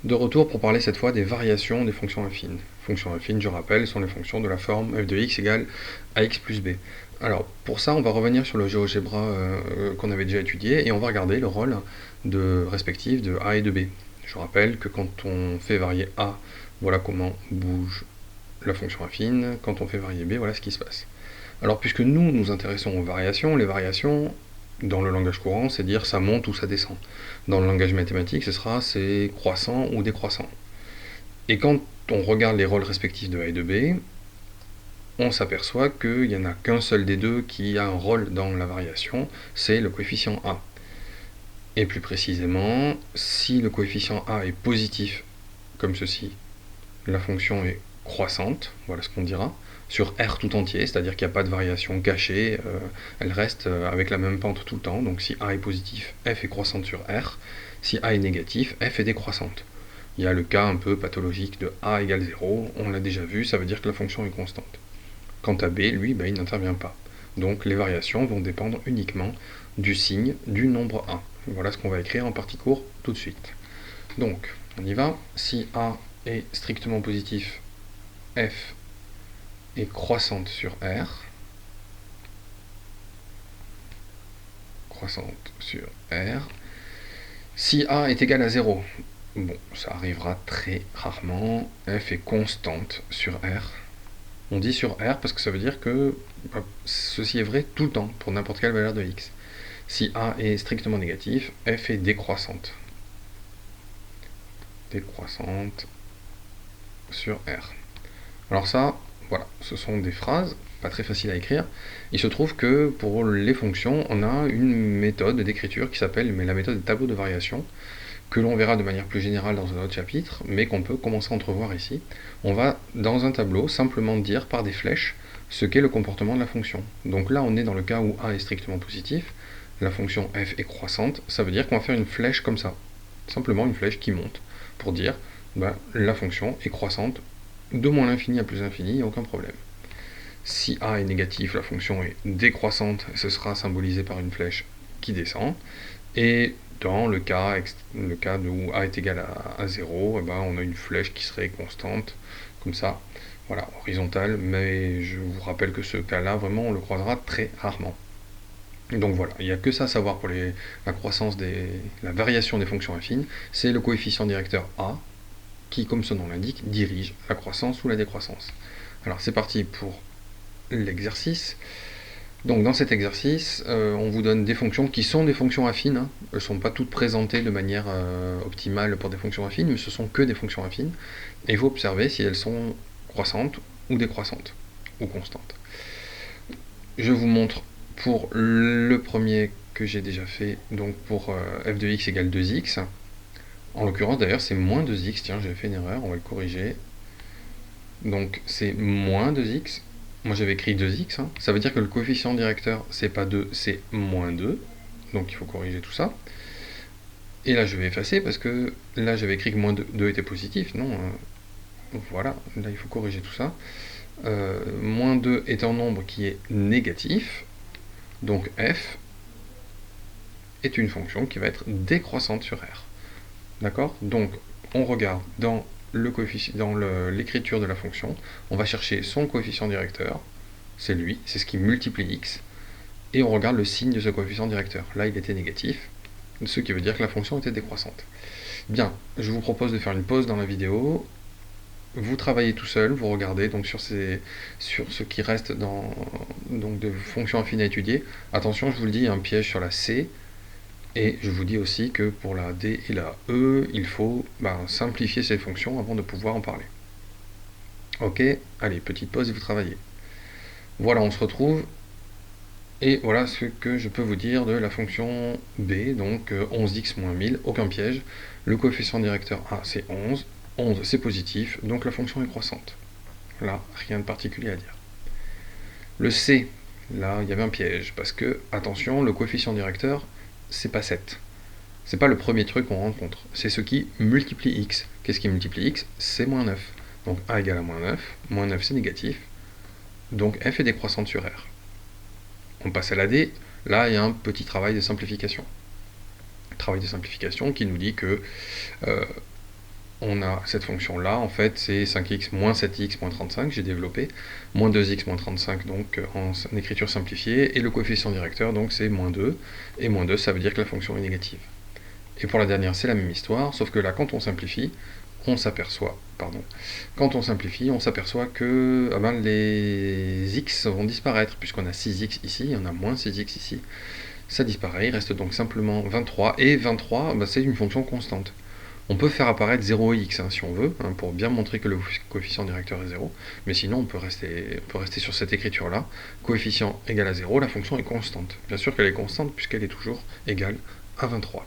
De retour pour parler cette fois des variations des fonctions affines. Fonctions affines, je rappelle, sont les fonctions de la forme f de x égale ax plus b. Alors, pour ça, on va revenir sur le GeoGebra qu'on avait déjà étudié, et on va regarder le rôle respectif de a et de b. Je rappelle que quand on fait varier a, voilà comment bouge la fonction affine. Quand on fait varier b, voilà ce qui se passe. Alors, puisque nous nous intéressons aux variations, les variations, dans le langage courant, c'est dire ça monte ou ça descend. Dans le langage mathématique, ce sera c'est croissant ou décroissant. Et quand on regarde les rôles respectifs de A et de B, on s'aperçoit qu'il n'y en a qu'un seul des deux qui a un rôle dans la variation, c'est le coefficient A. Et plus précisément, si le coefficient A est positif, comme ceci, la fonction est croissante, voilà ce qu'on dira, sur R tout entier, c'est-à-dire qu'il n'y a pas de variation cachée, elle reste avec la même pente tout le temps, donc si A est positif, f est croissante sur R, si A est négatif, f est décroissante. Il y a le cas un peu pathologique de A égale 0, on l'a déjà vu, ça veut dire que la fonction est constante. Quant à B, lui, il n'intervient pas. Donc les variations vont dépendre uniquement du signe du nombre A. Voilà ce qu'on va écrire en partie court tout de suite. Donc, on y va. Si A est strictement positif, f est croissante sur R. Croissante sur R. Si A est égal à 0, bon, ça arrivera très rarement, f est constante sur R. On dit sur R parce que ça veut dire que ceci est vrai tout le temps, pour n'importe quelle valeur de x. Si A est strictement négatif, f est décroissante. Décroissante sur R. Alors ça, voilà, ce sont des phrases pas très faciles à écrire. Il se trouve que pour les fonctions, on a une méthode d'écriture qui s'appelle la méthode des tableaux de variation, que l'on verra de manière plus générale dans un autre chapitre, mais qu'on peut commencer à entrevoir ici. On va, dans un tableau, simplement dire par des flèches ce qu'est le comportement de la fonction. Donc là, on est dans le cas où A est strictement positif, la fonction f est croissante, ça veut dire qu'on va faire une flèche comme ça. Simplement une flèche qui monte, pour dire la fonction est croissante de moins l'infini à plus l'infini, il n'y a aucun problème. Si A est négatif, la fonction est décroissante, ce sera symbolisé par une flèche qui descend, et dans le cas où A est égal à 0, on a une flèche qui serait constante, comme ça, voilà, horizontale, mais je vous rappelle que ce cas-là, vraiment, on le croisera très rarement. Donc voilà, il n'y a que ça à savoir pour la variation des fonctions affines, c'est le coefficient directeur A, qui, comme son nom l'indique, dirige la croissance ou la décroissance. Alors c'est parti pour l'exercice. Donc dans cet exercice, on vous donne des fonctions qui sont des fonctions affines. Hein. Elles ne sont pas toutes présentées de manière optimale pour des fonctions affines, mais ce sont que des fonctions affines. Et il faut observer si elles sont croissantes ou décroissantes, ou constantes. Je vous montre pour le premier que j'ai déjà fait, donc pour f de x égale 2x. En l'occurrence d'ailleurs c'est moins 2x, tiens j'avais fait une erreur, on va le corriger. Donc c'est moins 2x. Moi j'avais écrit 2x, hein. Ça veut dire que le coefficient directeur c'est pas 2, c'est moins 2. Donc il faut corriger tout ça. Et là je vais effacer parce que là j'avais écrit que moins 2 était positif. Non, voilà, là il faut corriger tout ça. Moins 2 est un nombre qui est négatif. Donc f est une fonction qui va être décroissante sur R. D'accord? Donc on regarde dans l'écriture de la fonction, on va chercher son coefficient directeur, c'est lui, c'est ce qui multiplie x, et on regarde le signe de ce coefficient directeur. Là, il était négatif, ce qui veut dire que la fonction était décroissante. Bien, je vous propose de faire une pause dans la vidéo, vous travaillez tout seul, vous regardez donc sur ce qui reste donc de fonctions affines à étudier. Attention, je vous le dis, il y a un piège sur la C, et je vous dis aussi que pour la D et la E, il faut simplifier ces fonctions avant de pouvoir en parler. Ok, allez, petite pause et vous travaillez. Voilà, on se retrouve. Et voilà ce que je peux vous dire de la fonction B, donc 11x moins 1000, aucun piège. Le coefficient directeur A, c'est 11. 11, c'est positif, donc la fonction est croissante. Là, rien de particulier à dire. Le C, là, il y avait un piège, parce que, attention, le coefficient directeur, c'est pas 7. C'est pas le premier truc qu'on rencontre, c'est ce qui multiplie x. Qu'est-ce qui multiplie x? C'est moins 9. Donc a égale à moins 9 c'est négatif, donc f est décroissante sur R. On passe à la D, là il y a un petit travail de simplification. Travail de simplification qui nous dit que on a cette fonction-là, en fait, c'est 5x moins 7x moins 35, j'ai développé, moins 2x moins 35, donc en écriture simplifiée, et le coefficient directeur, donc c'est moins 2, et moins 2, ça veut dire que la fonction est négative. Et pour la dernière, c'est la même histoire, sauf que là, quand on simplifie, on s'aperçoit, que les x vont disparaître, puisqu'on a 6x ici, et on a moins 6x ici. Ça disparaît, il reste donc simplement 23, et 23, c'est une fonction constante. On peut faire apparaître 0x si on veut, pour bien montrer que le coefficient directeur est 0, mais sinon on peut rester sur cette écriture-là. Coefficient égal à 0, la fonction est constante. Bien sûr qu'elle est constante puisqu'elle est toujours égale à 23.